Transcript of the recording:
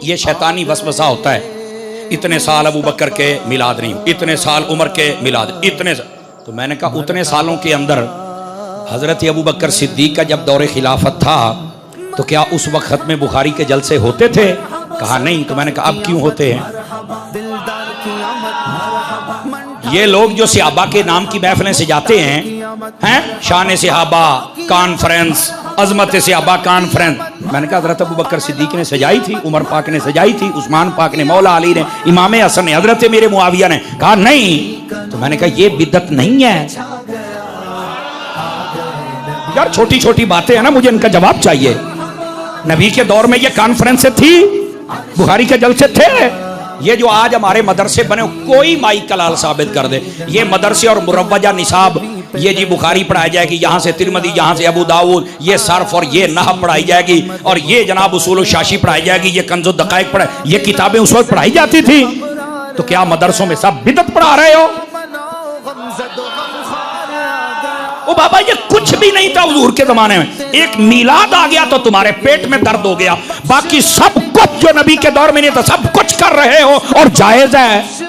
ये शैतानी वसवसा होता है, इतने साल अबू बकर के मिलाद नहीं, इतने साल उमर के मिलाद, इतने तो मैंने कहा उतने सालों के अंदर हजरत अबू बकर सिद्दीक का जब दौरे खिलाफत था तो क्या उस वक्त में बुखारी के जलसे होते थे? कहा नहीं। तो मैंने कहा अब क्यों होते हैं? ये लोग जो सहाबा के नाम की महफिलें सजाते हैं शान सहाबा कॉन्फ्रेंस, अजमत सहाबा कॉन्फ्रेंस, मैंने कहा हजरत अबू बकर सिद्दीक ने सजाई थी, उमर पाक ने सजाई थी, उस्मान पाक ने, मौला अली ने, इमाम हसन ने, हजरत मेरे मुआविया ने। कहा नहीं। तो मैंने कहा ये बिदअत नहीं है यार, छोटी छोटी बातें हैं ना, मुझे इनका जवाब चाहिए। नबी के दौर में ये कॉन्फ्रेंस थी, बुखारी के जलसे थे। ये जो आज हमारे मदरसे बने, कोई माई कलाल साबित कर दे ये मदरसे और मुरव्वजा निसाब, ये जी बुखारी पढ़ाई जाएगी, यहाँ से तिरमिज़ी, यहाँ से अबू दाऊद, ये सर्फ और ये नहव पढ़ाई जाएगी, और ये जनाब उसूल शाशी पढ़ाई जाएगी, ये कंज़ुद दक़ाइक़ पढ़ाई, ये किताबें उस वक्त पढ़ाई जाती थी। तो क्या मदरसों में सब बिदअत पढ़ा रहे हो? ओ बाबा ये कुछ भी नहीं था हुजूर के जमाने में, एक मिलाद आ गया तो तुम्हारे पेट में दर्द हो गया, बाकी सब कुछ जो नबी के दौर में नहीं था सब कुछ कर रहे हो और जायज है।